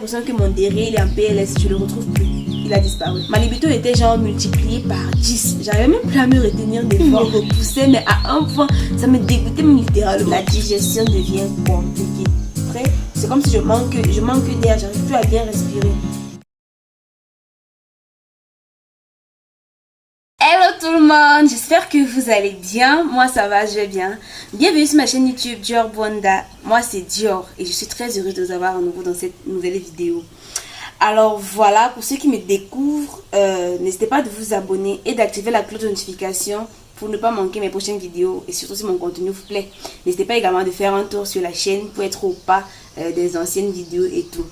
l'impression que mon derrière il est en PLS, je le retrouve plus. Il a disparu. Ma libido était genre multipliée par 10. J'arrivais même plus à me retenir des fois. Je repoussais, mais à un point, ça me dégoûtait même littéralement. La digestion devient compliquée. Après, c'est comme si je manque d'air, j'arrive plus à bien respirer. Hello tout le monde, j'espère que vous allez bien. Moi ça va, je vais bien. Bienvenue sur ma chaîne YouTube Dior Bwanda. Moi c'est Dior et je suis très heureuse de vous avoir à nouveau dans cette nouvelle vidéo. Alors voilà, pour ceux qui me découvrent, n'hésitez pas de vous abonner et d'activer la cloche de notification pour ne pas manquer mes prochaines vidéos et surtout si mon contenu vous plaît. N'hésitez pas également de faire un tour sur la chaîne pour être au pas des anciennes vidéos et tout.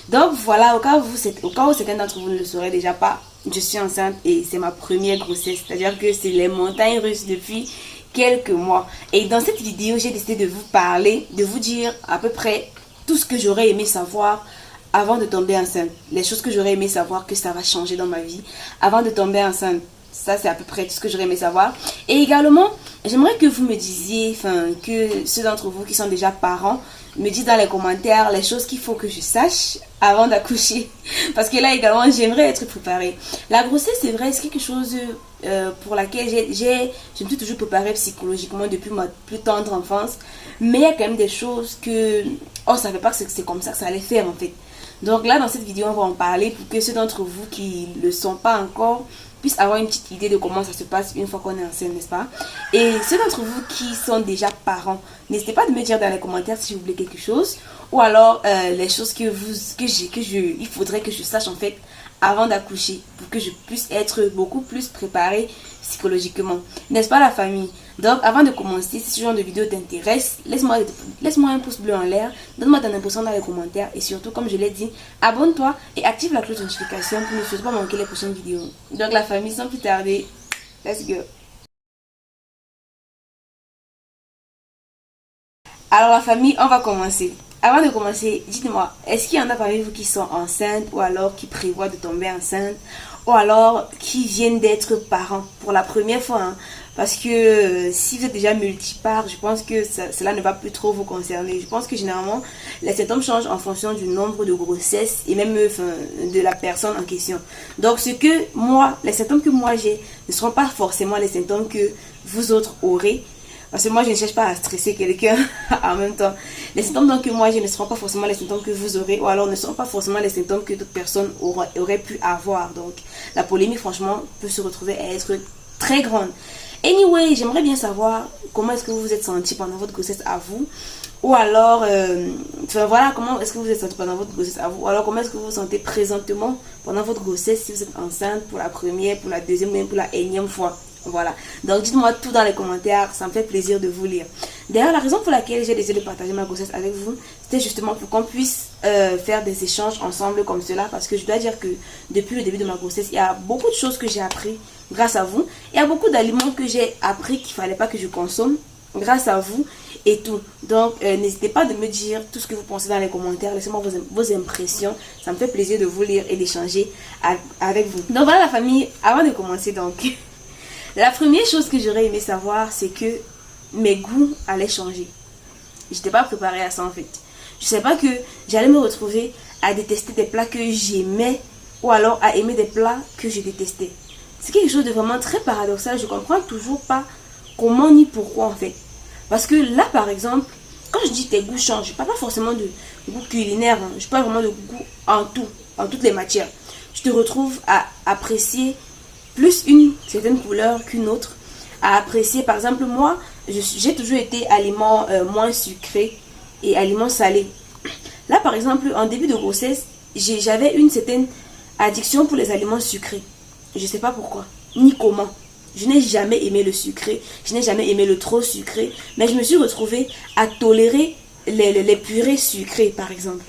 Donc voilà, au cas où certains d'entre vous ne le sauraient déjà pas, je suis enceinte et c'est ma première grossesse. C'est-à-dire que c'est les montagnes russes depuis quelques mois. Et dans cette vidéo, j'ai décidé de vous parler, de vous dire à peu près tout ce que j'aurais aimé savoir avant de tomber enceinte. Les choses que j'aurais aimé savoir que ça va changer dans ma vie avant de tomber enceinte. Ça, c'est à peu près tout ce que j'aurais aimé savoir. Et également, j'aimerais que vous me disiez, que ceux d'entre vous qui sont déjà parents, me disent dans les commentaires les choses qu'il faut que je sache avant d'accoucher. Parce que là également, j'aimerais être préparée. La grossesse, c'est vrai, c'est quelque chose pour laquelle je me suis toujours préparée psychologiquement depuis ma plus tendre enfance. Mais il y a quand même des choses que on ne savait pas que c'est comme ça que ça allait faire en fait. Donc là, dans cette vidéo, on va en parler pour que ceux d'entre vous qui ne le sont pas encore puissent avoir une petite idée de comment ça se passe une fois qu'on est enceinte, n'est-ce pas? Et ceux d'entre vous qui sont déjà parents, n'hésitez pas de me dire dans les commentaires si vous voulez quelque chose ou alors les choses il faudrait que je sache en fait avant d'accoucher pour que je puisse être beaucoup plus préparée psychologiquement, n'est-ce pas la famille? Donc avant de commencer, si ce genre de vidéo t'intéresse, laisse-moi un pouce bleu en l'air, donne-moi ton impression dans les commentaires et surtout, comme je l'ai dit, abonne-toi et active la cloche de notification pour ne surtout pas manquer les prochaines vidéos. Donc la famille, sans plus tarder, let's go. Alors la famille, on va commencer. Avant de commencer, dites-moi, est-ce qu'il y en a parmi vous qui sont enceintes ou alors qui prévoient de tomber enceinte ou alors qui viennent d'être parents pour la première fois, hein? Parce que si vous êtes déjà multipare, je pense que cela ne va plus trop vous concerner. Je pense que généralement, les symptômes changent en fonction du nombre de grossesses et même de la personne en question. Donc les symptômes que moi j'ai ne seront pas forcément les symptômes que vous autres aurez. Parce que moi, je ne cherche pas à stresser quelqu'un en même temps. Les symptômes donc, que moi j'ai ne seront pas forcément les symptômes que vous aurez, ou alors ne seront pas forcément les symptômes que d'autres personnes auraient pu avoir. Donc, la polémique, franchement, peut se retrouver à être très grande. Anyway, j'aimerais bien savoir comment est-ce que vous vous êtes senti pendant votre grossesse à vous. Ou alors, voilà, comment est-ce que vous vous êtes senti pendant votre grossesse à vous. Ou alors, comment est-ce que vous vous sentez présentement pendant votre grossesse si vous êtes enceinte pour la première, pour la deuxième, même pour la énième fois. Voilà, donc dites-moi tout dans les commentaires, ça me fait plaisir de vous lire. D'ailleurs, la raison pour laquelle j'ai décidé de partager ma grossesse avec vous, c'était justement pour qu'on puisse faire des échanges ensemble comme cela. Parce que je dois dire que depuis le début de ma grossesse, il y a beaucoup de choses que j'ai appris grâce à vous. Il y a beaucoup d'aliments que j'ai appris qu'il ne fallait pas que je consomme grâce à vous et tout. Donc, n'hésitez pas de me dire tout ce que vous pensez dans les commentaires. Laissez-moi vos impressions. Ça me fait plaisir de vous lire et d'échanger avec vous. Donc voilà la famille, avant de commencer donc... La première chose que j'aurais aimé savoir, c'est que mes goûts allaient changer. Je n'étais pas préparée à ça en fait. Je ne savais pas que j'allais me retrouver à détester des plats que j'aimais ou alors à aimer des plats que je détestais. C'est quelque chose de vraiment très paradoxal. Je ne comprends toujours pas comment ni pourquoi en fait. Parce que là par exemple, quand je dis tes goûts changent, je ne parle pas forcément de goût culinaire. Hein. Je parle vraiment de goût en tout, en toutes les matières. Je te retrouve à apprécier plus une certaine couleur qu'une autre, à apprécier. Par exemple, moi, j'ai toujours été aliment moins sucré et aliment salé. Là, par exemple, en début de grossesse, j'avais une certaine addiction pour les aliments sucrés. Je ne sais pas pourquoi, ni comment. Je n'ai jamais aimé le sucré, je n'ai jamais aimé le trop sucré, mais je me suis retrouvée à tolérer les purées sucrées, par exemple.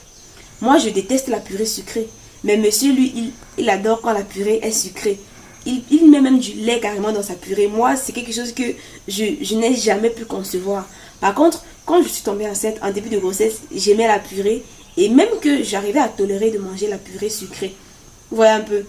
Moi, je déteste la purée sucrée, mais monsieur, lui, il adore quand la purée est sucrée. Il met même du lait carrément dans sa purée. Moi, c'est quelque chose que je n'ai jamais pu concevoir. Par contre, quand je suis tombée enceinte en début de grossesse, j'aimais la purée. Et même que j'arrivais à tolérer de manger la purée sucrée. Vous voyez un peu.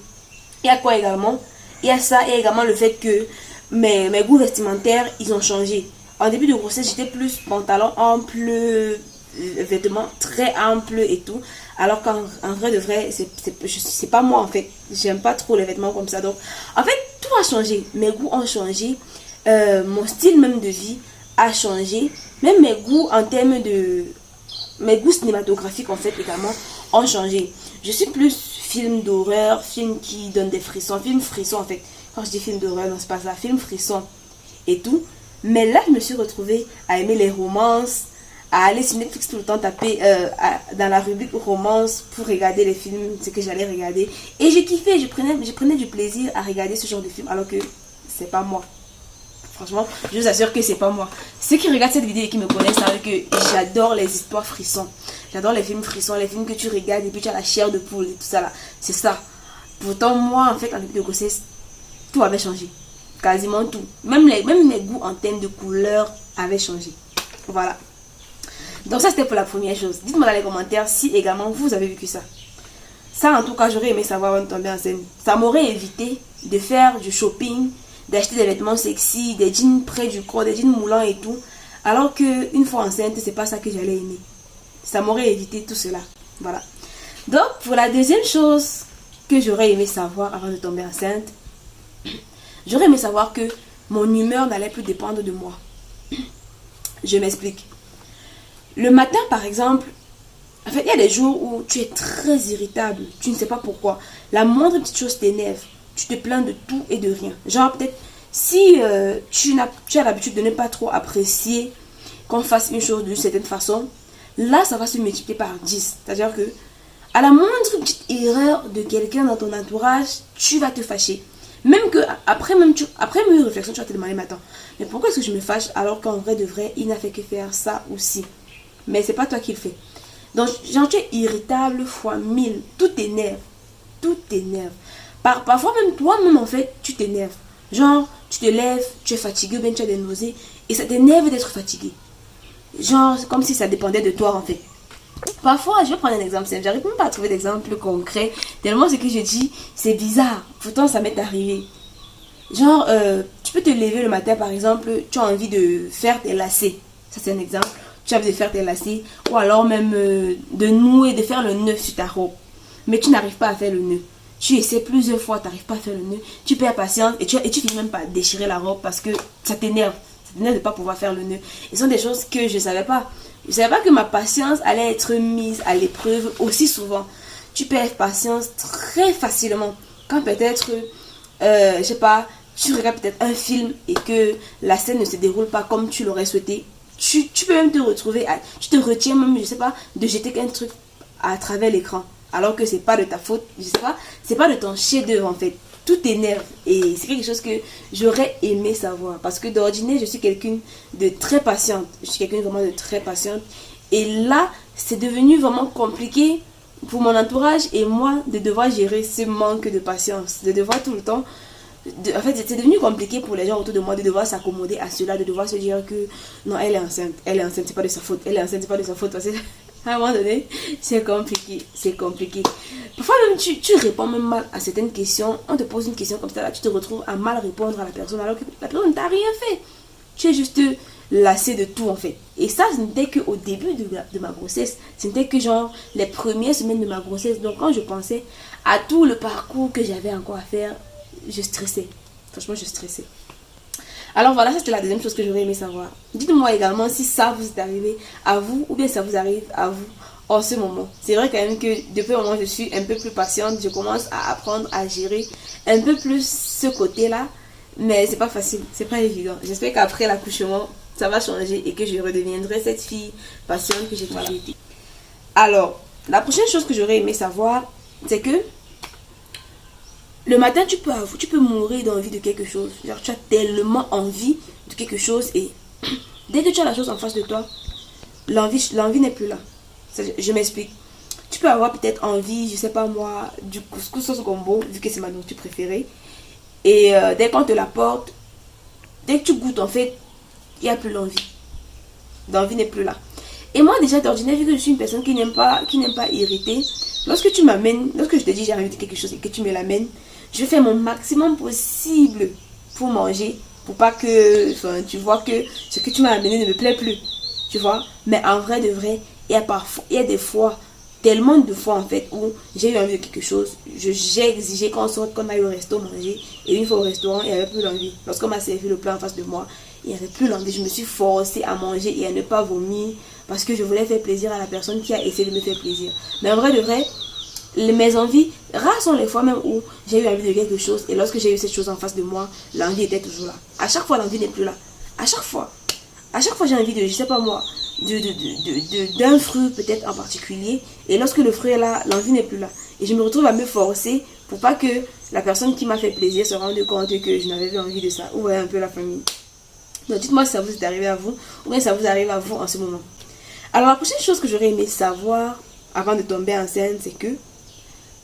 Il y a quoi également? Il y a ça et également le fait que mes goûts vestimentaires, ils ont changé. En début de grossesse, j'étais plus pantalon ample, vêtements très amples et tout. Alors qu'en vrai de vrai, c'est pas moi en fait. J'aime pas trop les vêtements comme ça. Donc en fait, tout a changé. Mes goûts ont changé. Mon style même de vie a changé. Même mes goûts en termes de... Mes goûts cinématographiques en fait également ont changé. Je suis plus film d'horreur, film qui donne des frissons, film frisson en fait. Quand je dis film d'horreur, non c'est pas ça, film frisson et tout. Mais là je me suis retrouvée à aimer les romances, à aller sur Netflix tout le temps taper dans la rubrique romance pour regarder les films, ce que j'allais regarder. Et j'ai kiffé, je prenais du plaisir à regarder ce genre de film alors que c'est pas moi. Franchement, je vous assure que c'est pas moi. Ceux qui regardent cette vidéo et qui me connaissent savent que j'adore les histoires frissons. J'adore les films frissons, les films que tu regardes et puis tu as la chair de poule et tout ça là. C'est ça. Pourtant, moi, en fait, en début de grossesse, tout avait changé. Quasiment tout. Même mes goûts en termes de couleurs avaient changé. Voilà. Donc ça, c'était pour la première chose. Dites-moi dans les commentaires si également vous avez vécu ça. Ça, en tout cas, j'aurais aimé savoir avant de tomber enceinte. Ça m'aurait évité de faire du shopping, d'acheter des vêtements sexy, des jeans près du corps, des jeans moulants et tout. Alors qu'une fois enceinte, c'est pas ça que j'allais aimer. Ça m'aurait évité tout cela. Voilà. Donc, pour la deuxième chose que j'aurais aimé savoir avant de tomber enceinte, j'aurais aimé savoir que mon humeur n'allait plus dépendre de moi. Je m'explique. Le matin, par exemple, en fait, il y a des jours où tu es très irritable. Tu ne sais pas pourquoi. La moindre petite chose t'énerve. Tu te plains de tout et de rien. Genre, peut-être, si tu as l'habitude de ne pas trop apprécier qu'on fasse une chose d'une certaine façon, là, ça va se multiplier par 10. C'est-à-dire que, à la moindre petite erreur de quelqu'un dans ton entourage, tu vas te fâcher. Même que, après une réflexion, tu vas te demander, mais attends, mais pourquoi est-ce que je me fâche alors qu'en vrai de vrai, il n'a fait que faire ça aussi. Mais c'est pas toi qui le fais. Donc, genre, tu es irritable fois 1000. Tout t'énerve. Tout t'énerve. Parfois, même toi-même, en fait, tu t'énerves. Genre, tu te lèves, tu es fatigué, bien tu as des nausées. Et ça t'énerve d'être fatigué. Genre, c'est comme si ça dépendait de toi, en fait. Parfois, je vais prendre un exemple simple. J'arrive même pas à trouver d'exemple concret. Tellement ce que je dis, c'est bizarre. Pourtant, ça m'est arrivé. Genre, tu peux te lever le matin, par exemple, tu as envie de faire tes lacets. Ça, c'est un exemple. Tu as envie de faire tes lacets. Ou alors même de nouer, de faire le nœud sur ta robe. Mais tu n'arrives pas à faire le nœud. Tu essaies plusieurs fois, tu n'arrives pas à faire le nœud. Tu perds patience et tu finis même par déchirer la robe parce que ça t'énerve. Ça t'énerve de ne pas pouvoir faire le nœud. Et ce sont des choses que je ne savais pas. Je ne savais pas que ma patience allait être mise à l'épreuve aussi souvent. Tu perds patience très facilement. Quand peut-être, je sais pas, tu regardes peut-être un film et que la scène ne se déroule pas comme tu l'aurais souhaité. Tu peux même te retrouver, tu te retiens même, je sais pas, de jeter un truc à travers l'écran. Alors que c'est pas de ta faute, je sais pas, c'est pas de ton chef-d'œuvre en fait. Tout t'énerve et c'est quelque chose que j'aurais aimé savoir. Parce que d'ordinaire, je suis quelqu'un de très patiente. Je suis quelqu'un vraiment de très patiente. Et là, c'est devenu vraiment compliqué pour mon entourage et moi de devoir gérer ce manque de patience. De devoir tout le temps... En fait, c'est devenu compliqué pour les gens autour de moi de devoir s'accommoder à cela, de devoir se dire que non, elle est enceinte, c'est pas de sa faute, elle est enceinte, c'est pas de sa faute. Parce que, à un moment donné, c'est compliqué, c'est compliqué. Parfois même, tu réponds même mal à certaines questions. On te pose une question comme ça, là, tu te retrouves à mal répondre à la personne alors que la personne ne t'a rien fait. Tu es juste lassé de tout en fait. Et ça, ce n'était qu'au début de ma grossesse. Ce n'était que genre les premières semaines de ma grossesse. Donc quand je pensais à tout le parcours que j'avais encore à faire, je stressais. Franchement, je stressais. Alors voilà, ça c'était la deuxième chose que j'aurais aimé savoir. Dites-moi également si ça vous est arrivé à vous ou bien ça vous arrive à vous en ce moment. C'est vrai quand même que depuis le moment où je suis un peu plus patiente, je commence à apprendre à gérer un peu plus ce côté-là. Mais c'est pas facile, c'est pas évident. J'espère qu'après l'accouchement, ça va changer et que je redeviendrai cette fille patiente que j'ai toujours été. Alors, la prochaine chose que j'aurais aimé savoir, c'est que le matin, tu peux mourir d'envie de quelque chose. Genre, tu as tellement envie de quelque chose et dès que tu as la chose en face de toi, l'envie n'est plus là. Je m'explique. Tu peux avoir peut-être envie, je sais pas moi, du couscous sauce gombo, vu que c'est ma nourriture préférée. Et dès qu'on te l'apporte, dès que tu goûtes, en fait, il n'y a plus l'envie. L'envie n'est plus là. Et moi, déjà d'ordinaire, vu que je suis une personne qui n'aime pas irriter, lorsque je te dis j'ai envie de quelque chose et que tu me l'amènes, je fais mon maximum possible pour manger, pour pas que, tu vois que ce que tu m'as amené ne me plaît plus, tu vois. Mais en vrai de vrai, Il y a des fois, tellement de fois en fait, où j'ai eu envie de quelque chose. J'ai exigé qu'on sorte, qu'on aille au resto manger. Et une fois au restaurant, il n'y avait plus l'envie. Lorsqu'on m'a servi le plat en face de moi, il n'y avait plus l'envie. Je me suis forcée à manger et à ne pas vomir. Parce que je voulais faire plaisir à la personne qui a essayé de me faire plaisir. Mais en vrai de vrai, mes envies, rares sont les fois même où j'ai eu envie de quelque chose. Et lorsque j'ai eu cette chose en face de moi, l'envie était toujours là. À chaque fois, l'envie n'est plus là. À chaque fois. À chaque fois, j'ai envie de, je sais pas moi, d'un fruit peut-être en particulier. Et lorsque le fruit est là, l'envie n'est plus là. Et je me retrouve à me forcer pour pas que la personne qui m'a fait plaisir se rende compte que je n'avais pas envie de ça. Ou voyez un peu la famille. Donc dites-moi si ça vous est arrivé à vous, ou bien ça vous arrive à vous en ce moment. Alors la prochaine chose que j'aurais aimé savoir avant de tomber enceinte, c'est que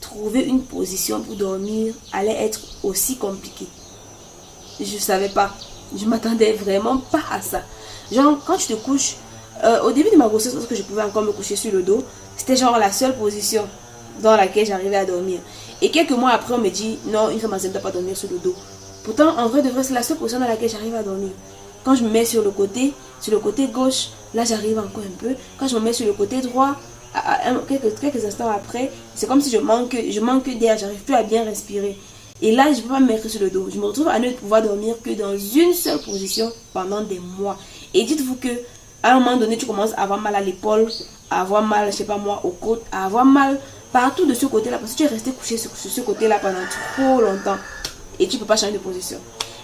trouver une position pour dormir allait être aussi compliqué. Je savais pas. Je m'attendais vraiment pas à ça. Genre, quand tu te couches, au début de ma grossesse, lorsque je pouvais encore me coucher sur le dos, c'était genre la seule position dans laquelle j'arrivais à dormir. Et quelques mois après, on me dit, non, une femme enceinte ne doit pas dormir sur le dos. Pourtant, en vrai de vrai, c'est la seule position dans laquelle j'arrive à dormir. Quand je me mets sur le côté gauche, là j'arrive encore un peu. Quand je me mets sur le côté droit, quelques instants après, c'est comme si je manque d'air, j'arrive plus à bien respirer. Et là, je ne peux pas me mettre sur le dos. Je me retrouve à ne pouvoir dormir que dans une seule position pendant des mois. Et dites-vous que à un moment donné, tu commences à avoir mal à l'épaule, à avoir mal, je sais pas moi, aux côtes, à avoir mal partout de ce côté-là. Parce que tu es resté couché sur ce côté-là pendant trop longtemps. Et tu ne peux pas changer de position.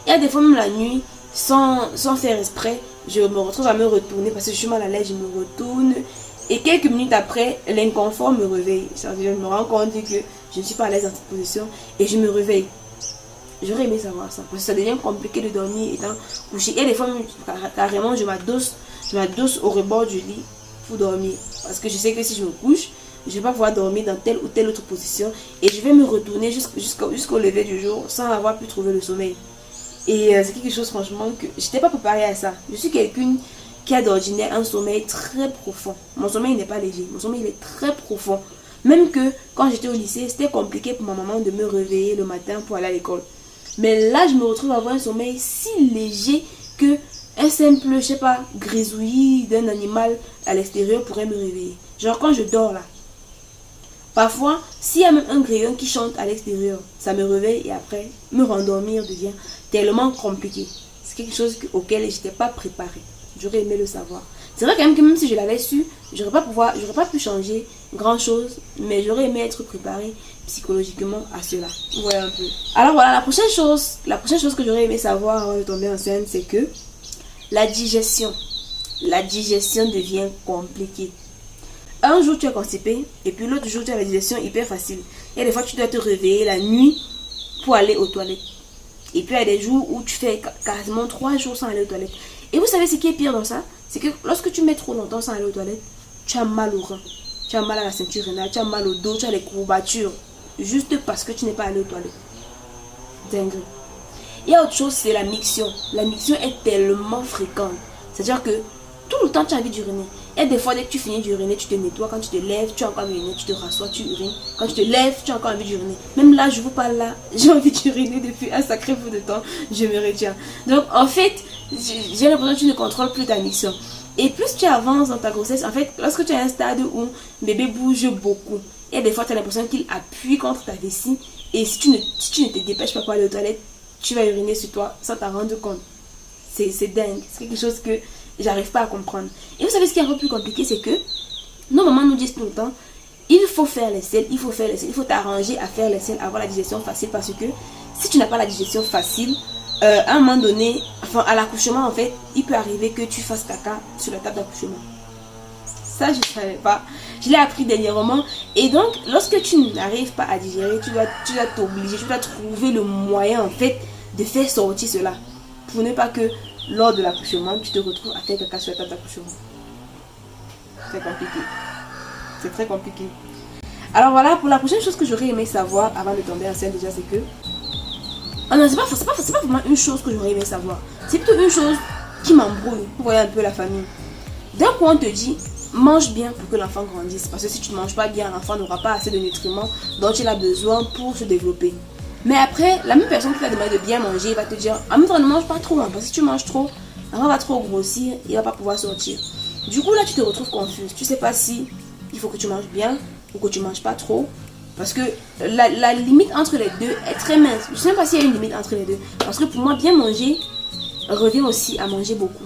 Il y a des fois, même la nuit, sans faire exprès, je me retrouve à me retourner parce que je suis mal à l'aise, je me retourne. Et quelques minutes après, l'inconfort me réveille. Je me rends compte que je ne suis pas à l'aise dans cette position et je me réveille. J'aurais aimé savoir ça parce que ça devient compliqué de dormir étant couché. Et des fois, carrément, je m'adosse au rebord du lit pour dormir. Parce que je sais que si je me couche, je ne vais pas pouvoir dormir dans telle ou telle autre position. Et je vais me retourner jusqu'au lever du jour sans avoir pu trouver le sommeil. Et c'est quelque chose franchement que je n'étais pas préparée à ça. Je suis quelqu'un qui a d'ordinaire un sommeil très profond. Mon sommeil n'est pas léger, mon sommeil il est très profond. Même que quand j'étais au lycée, c'était compliqué pour ma maman de me réveiller le matin pour aller à l'école. Mais là, je me retrouve à avoir un sommeil si léger que un simple, je sais pas, grisouillis d'un animal à l'extérieur pourrait me réveiller. Genre quand je dors là. Parfois, s'il y a même un grillon qui chante à l'extérieur, ça me réveille et après, me rendormir devient tellement compliqué. C'est quelque chose auquel je n'étais pas préparée. J'aurais aimé le savoir. C'est vrai quand même que même si je l'avais su, j'aurais pas pu changer grand chose, mais j'aurais aimé être préparée psychologiquement à cela. Voilà un peu. Alors voilà, la prochaine chose que j'aurais aimé savoir avant de tomber enceinte, c'est que la digestion devient compliquée. Un jour tu es constipé et puis l'autre jour tu as la digestion hyper facile. Il y a des fois tu dois te réveiller la nuit pour aller aux toilettes. Et puis il y a des jours où tu fais quasiment 3 jours sans aller aux toilettes. Et vous savez ce qui est pire dans ça? C'est que lorsque tu mets trop longtemps sans aller aux toilettes, tu as mal au rein, tu as mal à la ceinture rénale, tu as mal au dos, tu as les courbatures. Juste parce que tu n'es pas allé aux toilettes. Dingue. Il y a autre chose, c'est la miction. La miction est tellement fréquente. C'est-à-dire que tout le temps tu as envie d'uriner. Et des fois dès que tu finis d'uriner, tu te nettoies. Quand tu te lèves, tu as encore envie d'uriner, tu te rassois, tu urines. Quand tu te lèves, tu as encore envie d'uriner. Même là, je vous parle là, j'ai envie d'uriner depuis un sacré bout de temps. Je me retiens. Donc en fait, j'ai l'impression que tu ne contrôles plus ta miction. Et plus tu avances dans ta grossesse, en fait, lorsque tu as un stade où bébé bouge beaucoup, et des fois tu as l'impression qu'il appuie contre ta vessie, et si tu ne te dépêches pas pour aller aux toilettes, tu vas uriner sur toi sans t'en rendre compte. C'est dingue, c'est quelque chose que j'arrive pas à comprendre. Et vous savez ce qui est un peu plus compliqué, c'est que nos mamans nous disent tout le temps, il faut faire les selles, il faut t'arranger à faire les selles, avoir la digestion facile, parce que si tu n'as pas la digestion facile, à un moment donné, enfin à l'accouchement en fait, il peut arriver que tu fasses caca sur la table d'accouchement. Ça je ne savais pas, je l'ai appris dernièrement. Et donc lorsque tu n'arrives pas à digérer, tu dois t'obliger, tu dois trouver le moyen en fait de faire sortir cela, pour ne pas que lors de l'accouchement tu te retrouves à faire caca sur la table d'accouchement. C'est compliqué, c'est très compliqué. Alors voilà, pour la prochaine chose que j'aurais aimé savoir avant de tomber enceinte déjà, c'est que ah non, c'est pas vraiment une chose que j'aurais aimé savoir. C'est plutôt une chose qui m'embrouille. Vous voyez un peu la famille. D'un coup, on te dit, mange bien pour que l'enfant grandisse. Parce que si tu ne manges pas bien, l'enfant n'aura pas assez de nutriments dont il a besoin pour se développer. Mais après, la même personne qui t'a demandé de bien manger va te dire, en même temps, ne mange pas trop. Parce que si tu manges trop, l'enfant va trop grossir, il ne va pas pouvoir sortir. Du coup, là, tu te retrouves confuse. Tu sais pas si il faut que tu manges bien ou que tu manges pas trop. Parce que la limite entre les deux est très mince. Je ne sais pas s'il y a une limite entre les deux. Parce que pour moi, bien manger revient aussi à manger beaucoup.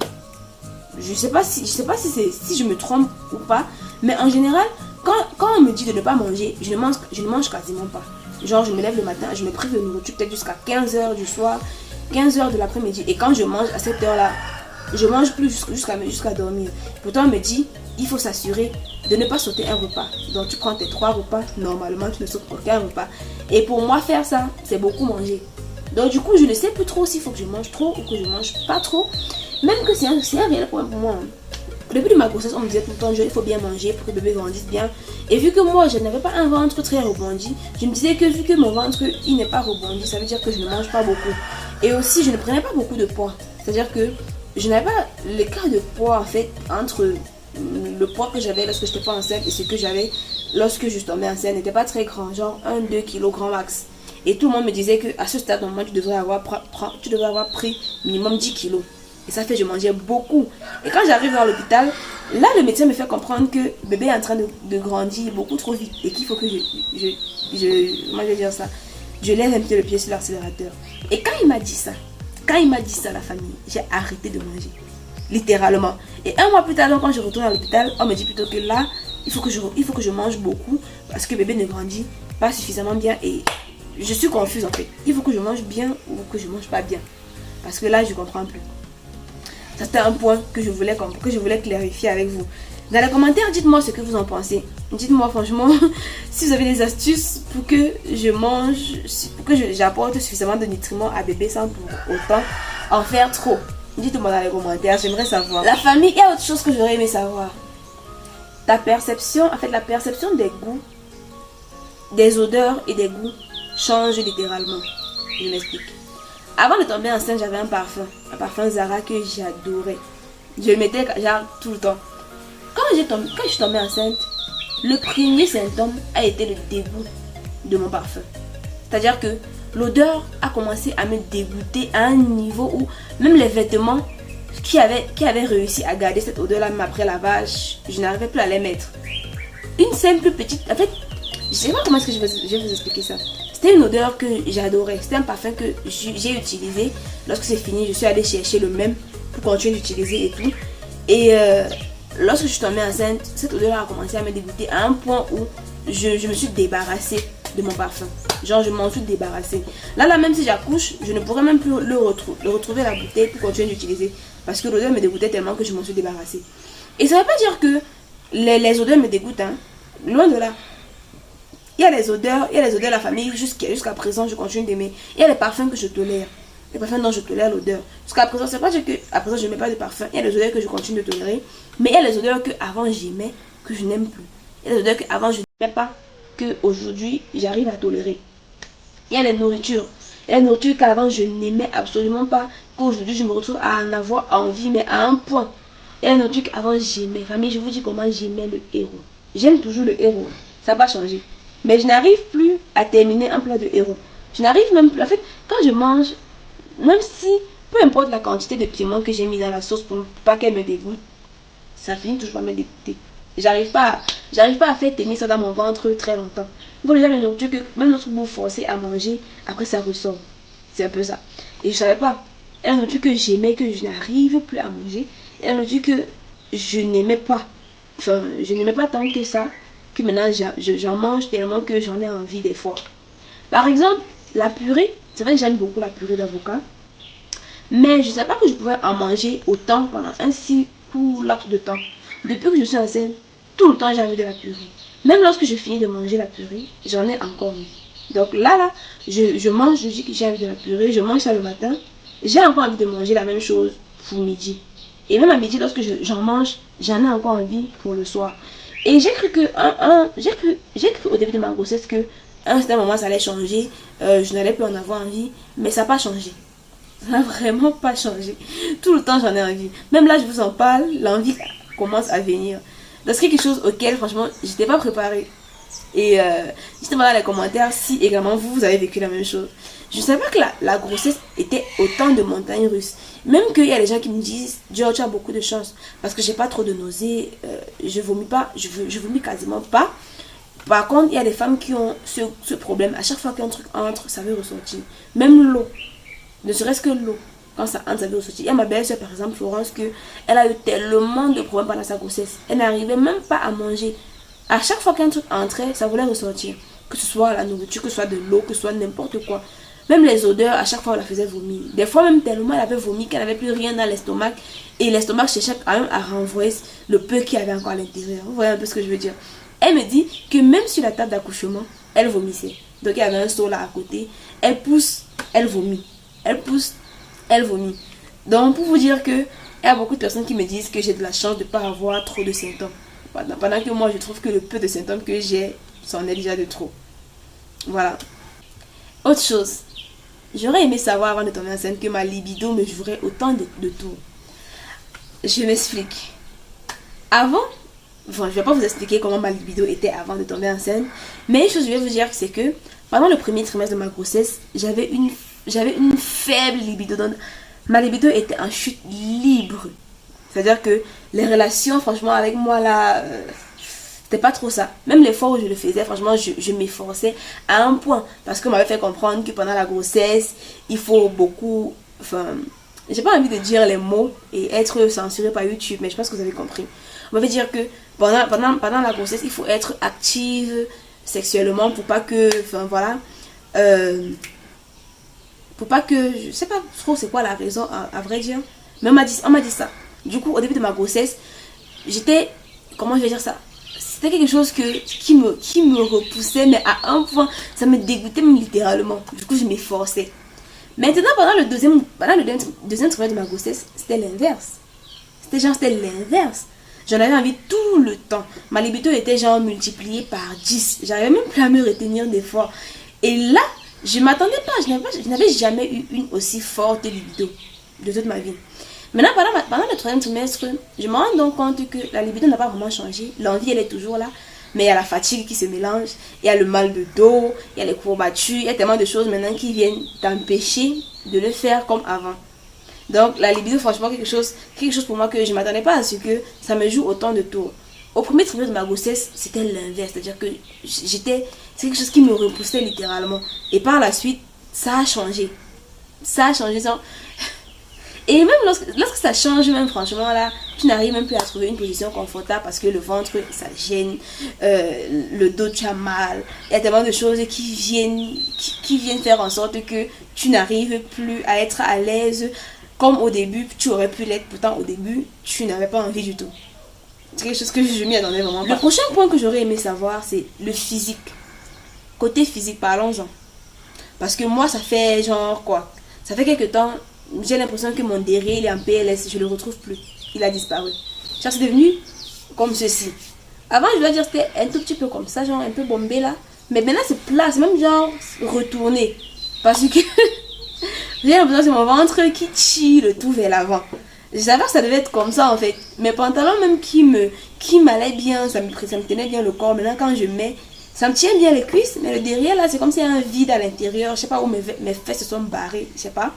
Je sais pas si je me trompe ou pas. Mais en général, quand on me dit de ne pas manger, je ne mange quasiment pas. Genre, je me lève le matin, je me prive de nourriture peut-être jusqu'à 15h du soir, 15h de l'après-midi. Et quand je mange à cette heure-là, je mange plus jusqu'à dormir. Pourtant, on me dit, il faut s'assurer de ne pas sauter un repas. Donc, tu prends tes 3 repas, normalement, tu ne sautes aucun repas. Et pour moi, faire ça, c'est beaucoup manger. Donc, du coup, je ne sais plus trop s'il faut que je mange trop ou que je mange pas trop. Même que c'est un réel problème pour moi. Au début de ma grossesse, on me disait tout le temps, il faut bien manger pour que le bébé grandisse bien. Et vu que moi, je n'avais pas un ventre très rebondi, je me disais que vu que mon ventre, il n'est pas rebondi, ça veut dire que je ne mange pas beaucoup. Et aussi, je ne prenais pas beaucoup de poids. C'est-à-dire que je n'avais pas l'écart de poids, en fait, entre le poids que j'avais lorsque je n'étais pas enceinte et ce que j'avais lorsque je tombais enceinte n'était pas très grand, genre 1-2 kg grand max. Et tout le monde me disait qu'à ce stade, normalement, tu devrais avoir pris minimum 10 kilos. Et ça fait que je mangeais beaucoup. Et quand j'arrive dans l'hôpital, là, le médecin me fait comprendre que le bébé est en train de grandir beaucoup trop vite. Et qu'il faut que moi je vais dire ça, je lève un peu le pied sur l'accélérateur. Et quand il m'a dit ça, la famille, j'ai arrêté de manger. Littéralement. Et un mois plus tard, quand je retourne à l'hôpital, on me dit plutôt que là, il faut que je mange beaucoup parce que le bébé ne grandit pas suffisamment bien. Et je suis confuse en fait. Il faut que je mange bien ou que je mange pas bien. Parce que là, je comprends plus. Ça, c'était un point que je voulais clarifier avec vous. Dans les commentaires, dites-moi ce que vous en pensez. Dites-moi franchement si vous avez des astuces pour que je mange, pour que j'apporte suffisamment de nutriments à bébé sans pour autant en faire trop. Dites-moi dans les commentaires, j'aimerais savoir. La famille, il y a autre chose que j'aurais aimé savoir. La perception des goûts, des odeurs et des goûts change littéralement. Je m'explique. Avant de tomber enceinte, j'avais un parfum Zara que j'adorais. Je le mettais genre tout le temps. Quand je suis tombée enceinte, le premier symptôme a été le dégoût de mon parfum. C'est-à-dire que l'odeur a commencé à me dégoûter à un niveau où même les vêtements qui avaient réussi à garder cette odeur-là, même après lavage, je n'arrivais plus à les mettre. Une simple petite... En fait, je ne sais pas comment est-ce que je vais vous expliquer ça. C'était une odeur que j'adorais. C'était un parfum que j'ai utilisé. Lorsque c'est fini, je suis allée chercher le même pour continuer d'utiliser et tout. Et lorsque je suis tombée enceinte, cette odeur a commencé à me dégoûter à un point où je me suis débarrassée de mon parfum. Genre, je m'en suis débarrassée. Là, même si j'accouche, je ne pourrais même plus le retrouver la bouteille pour continuer d'utiliser. Parce que l'odeur me dégoûtait tellement que je m'en suis débarrassée. Et ça ne veut pas dire que les odeurs me dégoûtent. Hein. Loin de là. Il y a les odeurs de la famille, jusqu'à présent, je continue d'aimer. Il y a les parfums que je tolère. Les parfums dont je tolère l'odeur. Jusqu'à présent, c'est pas dire qu'à présent, je n'aimais pas de parfum. Il y a les odeurs que je continue de tolérer. Mais il y a les odeurs qu'avant j'aimais, que je n'aime plus. Il y a les odeurs qu'avant je n'aimais pas, qu'aujourd'hui, j'arrive à tolérer. Il y a les nourritures. Il y a les nourritures qu'avant, je n'aimais absolument pas. Qu'aujourd'hui, je me retrouve à en avoir envie, mais à un point. Il y a les nourritures qu'avant, j'aimais. Famille, je vous dis comment j'aimais le héros. J'aime toujours le héros. Ça n'a pas changé. Mais je n'arrive plus à terminer un plat de héros. Je n'arrive même plus. En fait, quand je mange, même si, peu importe la quantité de piment que j'ai mis dans la sauce pour pas qu'elle me dégoûte, ça finit toujours par me dégoûter. J'arrive pas à faire tenir ça dans mon ventre très longtemps. Il faut déjà une nourriture que même notre bouffe forcée à manger, après ça ressort. C'est un peu ça. Et je savais pas. Il y a une nourriture que j'aimais, que je n'arrive plus à manger. Il y a une nourriture que je n'aimais pas. Enfin, je n'aimais pas tant que ça. Que maintenant j'en mange tellement que j'en ai envie des fois. Par exemple, la purée, c'est vrai que j'aime beaucoup la purée d'avocat, mais je ne savais pas que je pouvais en manger autant pendant un si court laps de temps. Depuis que je suis enceinte, tout le temps j'ai envie de la purée. Même lorsque je finis de manger la purée, j'en ai encore envie. Donc là, je mange, je dis que j'ai envie de la purée, je mange ça le matin, j'ai encore envie de manger la même chose pour midi. Et même à midi, lorsque j'en mange, j'en ai encore envie pour le soir. Et j'ai cru au début de ma grossesse que à un certain moment ça allait changer, je n'allais plus en avoir envie, mais ça n'a pas changé. Ça n'a vraiment pas changé. Tout le temps j'en ai envie. Même là je vous en parle, l'envie commence à venir. Donc c'est quelque chose auquel franchement j'étais pas préparée. Et dites-moi dans les commentaires si également vous avez vécu la même chose. Je ne savais pas que la grossesse était autant de montagnes russes. Même qu'il y a des gens qui me disent, Dieu, tu as beaucoup de chance. Parce que j'ai pas trop de nausées, je vomis pas, je vomis quasiment pas. Par contre, il y a des femmes qui ont ce problème. À chaque fois qu'un truc entre, ça veut ressortir. Même l'eau. Ne serait-ce que l'eau. Quand ça entre, ça veut ressortir. Il y a ma belle-soeur, par exemple, Florence, elle a eu tellement de problèmes pendant sa grossesse. Elle n'arrivait même pas à manger. À chaque fois qu'un truc entrait, ça voulait ressortir. Que ce soit la nourriture, que ce soit de l'eau, que ce soit n'importe quoi. Même les odeurs, à chaque fois, on la faisait vomir. Des fois, même tellement elle avait vomi qu'elle n'avait plus rien dans l'estomac. Et l'estomac cherchait quand même à renvoyer le peu qu'il y avait encore à l'intérieur. Vous voyez un peu ce que je veux dire. Elle me dit que même sur la table d'accouchement, elle vomissait. Donc, il y avait un seau là à côté. Elle pousse, elle vomit. Elle pousse, elle vomit. Donc, pour vous dire que il y a beaucoup de personnes qui me disent que j'ai de la chance de ne pas avoir trop de symptômes. Pendant que moi, je trouve que le peu de symptômes que j'ai, c'en est déjà de trop. Voilà. Autre chose. J'aurais aimé savoir avant de tomber enceinte que ma libido me jouerait autant de tours. Je m'explique. Avant, je ne vais pas vous expliquer comment ma libido était avant de tomber enceinte. Mais une chose que je vais vous dire, c'est que pendant le premier trimestre de ma grossesse, j'avais une faible libido. Donc, ma libido était en chute libre. C'est-à-dire que les relations, franchement, avec moi, là, c'était pas trop ça. Même les fois où je le faisais, franchement, je m'efforçais à un point. Parce qu'on m'avait fait comprendre que pendant la grossesse, il faut beaucoup... Enfin, j'ai pas envie de dire les mots et être censuré par YouTube, mais je pense que vous avez compris. On m'avait dire que pendant la grossesse, il faut être active sexuellement pour pas que... Enfin, voilà. Pour pas que... Je sais pas trop c'est quoi la raison, à vrai dire. Mais on m'a dit ça. Du coup, au début de ma grossesse, j'étais... Comment je vais dire ça? C'était quelque chose qui me repoussait, mais à un point, ça me dégoûtait même littéralement. Du coup, je m'efforçais. Maintenant, pendant le deuxième trimestre de ma grossesse, c'était l'inverse. C'était l'inverse. J'en avais envie tout le temps. Ma libido était genre multipliée par 10. J'arrivais même plus à me retenir des fois. Et là, je m'attendais pas. Je n'avais jamais eu une aussi forte libido de toute ma vie. Maintenant, pendant le troisième trimestre, je me rends donc compte que la libido n'a pas vraiment changé. L'envie, elle est toujours là. Mais il y a la fatigue qui se mélange. Il y a le mal de dos. Il y a les courbatures. Il y a tellement de choses maintenant qui viennent t'empêcher de le faire comme avant. Donc, la libido, franchement, quelque chose pour moi que je ne m'attendais pas à ce que ça me joue autant de tours. Au premier trimestre de ma grossesse, c'était l'inverse. C'est-à-dire que c'est quelque chose qui me repoussait littéralement. Et par la suite, ça a changé. Ça a changé. Et même lorsque ça change, même franchement là, tu n'arrives même plus à trouver une position confortable parce que le ventre, ça gêne, le dos, tu as mal. Il y a tellement de choses qui viennent faire en sorte que tu n'arrives plus à être à l'aise comme au début, tu aurais pu l'être. Pourtant, au début, tu n'avais pas envie du tout. C'est quelque chose que je m'y attendais vraiment pas. Le prochain point que j'aurais aimé savoir, c'est le physique. Côté physique, parlons-en. Parce que moi, ça fait genre quoi? Ça fait quelques temps... J'ai l'impression que mon derrière il est en PLS, je ne le retrouve plus. Il a disparu. Genre, c'est devenu comme ceci. Avant, je dois dire c'était un tout petit peu comme ça, genre un peu bombé là. Mais maintenant, c'est plat, c'est même genre retourné. Parce que j'ai l'impression que c'est mon ventre qui tire tout vers l'avant. Je savais que ça devait être comme ça en fait. Mes pantalons même qui m'allaient bien, ça me tenait bien le corps. Maintenant, quand je mets, ça me tient bien les cuisses. Mais le derrière là, c'est comme s'il y a un vide à l'intérieur. Je sais pas où mes fesses se sont barrées, je sais pas.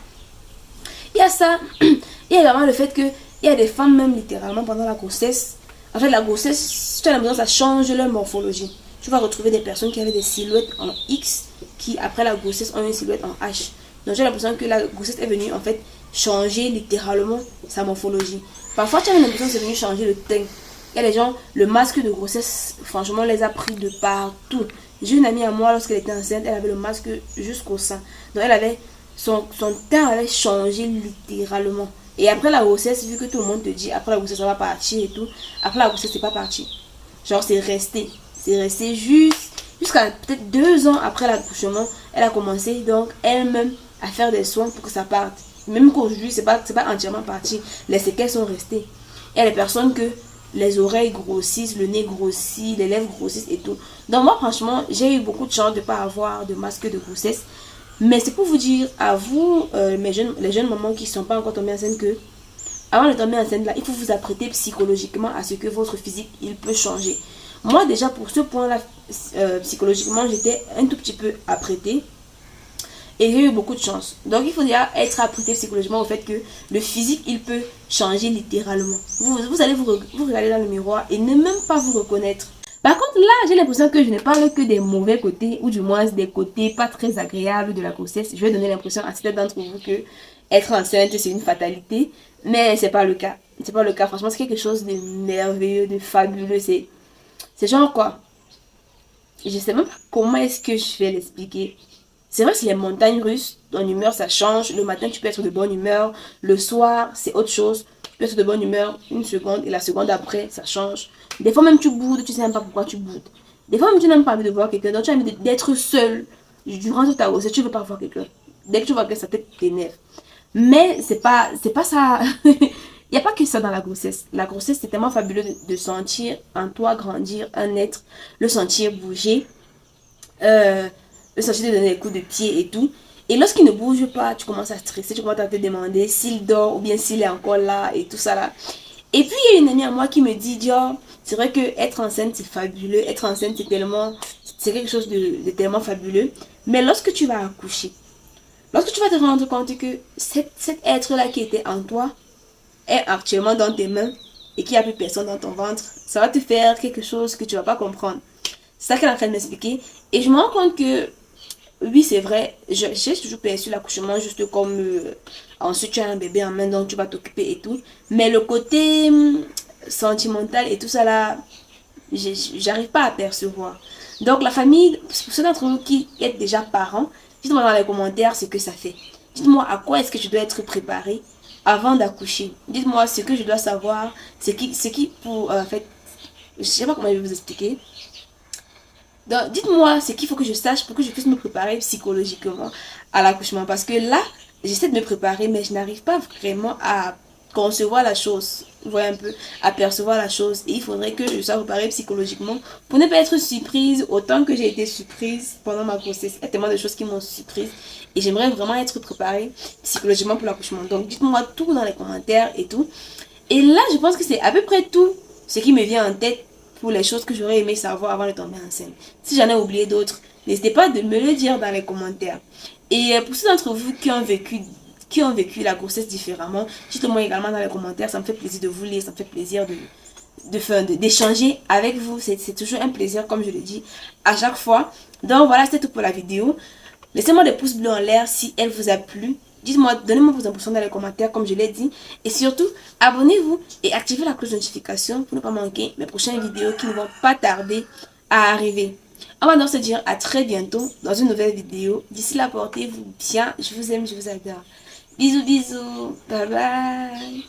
Il y a ça, il y a également le fait qu'il y a des femmes même littéralement pendant la grossesse. En fait, la grossesse, tu as l'impression que ça change leur morphologie. Tu vas retrouver des personnes qui avaient des silhouettes en X qui après la grossesse ont une silhouette en H. Donc j'ai l'impression que la grossesse est venue en fait changer littéralement sa morphologie. Parfois tu as l'impression que c'est venu changer le teint. Il y a des gens, le masque de grossesse, franchement, les a pris de partout. J'ai une amie à moi, lorsqu'elle était enceinte, elle avait le masque jusqu'au sein. Donc elle avait... Son teint avait changé littéralement. Et après la grossesse, vu que tout le monde te dit après la grossesse ça va partir et tout, après la grossesse c'est pas parti. Genre c'est resté. C'est resté jusqu'à peut-être 2 ans après l'accouchement. Elle a commencé donc elle-même à faire des soins pour que ça parte. Même qu'aujourd'hui c'est pas entièrement parti. Les séquelles sont restées. Il y a des personnes que les oreilles grossissent, le nez grossit, les lèvres grossissent et tout. Donc moi franchement j'ai eu beaucoup de chance de ne pas avoir de masque de grossesse. Mais c'est pour vous dire, à vous, les jeunes mamans qui ne sont pas encore tombées enceintes, que avant de tomber enceinte là, il faut vous apprêter psychologiquement à ce que votre physique, il peut changer. Moi déjà pour ce point là, psychologiquement, j'étais un tout petit peu apprêtée. Et j'ai eu beaucoup de chance. Donc il faut déjà être apprêté psychologiquement au fait que le physique, il peut changer littéralement. Vous allez vous regarder dans le miroir et ne même pas vous reconnaître. Par contre, là, j'ai l'impression que je ne parle que des mauvais côtés, ou du moins des côtés pas très agréables de la grossesse. Je vais donner l'impression à certains d'entre vous que être enceinte, c'est une fatalité. Mais c'est pas le cas. C'est pas le cas. Franchement, c'est quelque chose de merveilleux, de fabuleux. C'est genre quoi? Je sais même pas comment est-ce que je vais l'expliquer. C'est vrai que c'est les montagnes russes, ton humeur ça change. Le matin tu peux être de bonne humeur, le soir c'est autre chose. Tu peux être de bonne humeur une seconde et la seconde après ça change. Des fois même tu boudes, tu sais même pas pourquoi tu boudes. Des fois même tu n'as même pas envie de voir quelqu'un, donc tu as envie d'être seul durant toute ta grossesse, tu veux pas voir quelqu'un. Dès que tu vois que ça t'énerve. Mais c'est pas ça. Il n'y a pas que ça dans la grossesse. La grossesse, c'est tellement fabuleux de sentir en toi grandir un être, le sentir bouger, euh, le sentir te donner des coups de pied et tout. Et lorsqu'il ne bouge pas, tu commences à stresser, tu commences à te demander s'il dort ou bien s'il est encore là et tout ça là. Et puis il y a une amie à moi qui me dit, oh, c'est vrai que être enceinte c'est fabuleux, être enceinte c'est quelque chose de tellement fabuleux. Mais lorsque tu vas accoucher, lorsque tu vas te rendre compte que cet être-là qui était en toi est actuellement dans tes mains et qu'il n'y a plus personne dans ton ventre, ça va te faire quelque chose que tu ne vas pas comprendre. C'est ça qu'elle est en train de m'expliquer. Et je me rends compte que, oui, c'est vrai, j'ai toujours perçu l'accouchement juste comme ensuite tu as un bébé en main, donc tu vas t'occuper et tout. Mais le côté sentimental et tout ça là, j'arrive pas à percevoir. Donc la famille, pour ceux d'entre vous qui êtes déjà parents, dites-moi dans les commentaires ce que ça fait. Dites-moi à quoi est-ce que je dois être préparée avant d'accoucher. Dites-moi ce que je dois savoir, ce qui pour en fait, je sais pas comment je vais vous expliquer. Donc dites-moi ce qu'il faut que je sache pour que je puisse me préparer psychologiquement à l'accouchement. Parce que là, j'essaie de me préparer, mais je n'arrive pas vraiment à concevoir la chose. Vous voyez un peu, à percevoir la chose. Et il faudrait que je sois préparée psychologiquement pour ne pas être surprise autant que j'ai été surprise pendant ma grossesse. Il y a tellement de choses qui m'ont surprise. Et j'aimerais vraiment être préparée psychologiquement pour l'accouchement. Donc dites-moi tout dans les commentaires et tout. Et là, je pense que c'est à peu près tout ce qui me vient en tête pour les choses que j'aurais aimé savoir avant de tomber enceinte. Si j'en ai oublié d'autres, n'hésitez pas de me le dire dans les commentaires. Et pour ceux d'entre vous qui ont vécu la grossesse différemment, dites-le-moi également dans les commentaires. Ça me fait plaisir de vous lire, ça me fait plaisir d'échanger avec vous. C'est toujours un plaisir, comme je le dis, à chaque fois. Donc voilà, c'est tout pour la vidéo. Laissez-moi des pouces bleus en l'air si elle vous a plu. Dites-moi, donnez-moi vos impressions dans les commentaires comme je l'ai dit. Et surtout, abonnez-vous et activez la cloche de notification pour ne pas manquer mes prochaines vidéos qui ne vont pas tarder à arriver. On va donc se dire à très bientôt dans une nouvelle vidéo. D'ici là, portez-vous bien. Je vous aime, je vous adore. Bisous, bisous. Bye bye.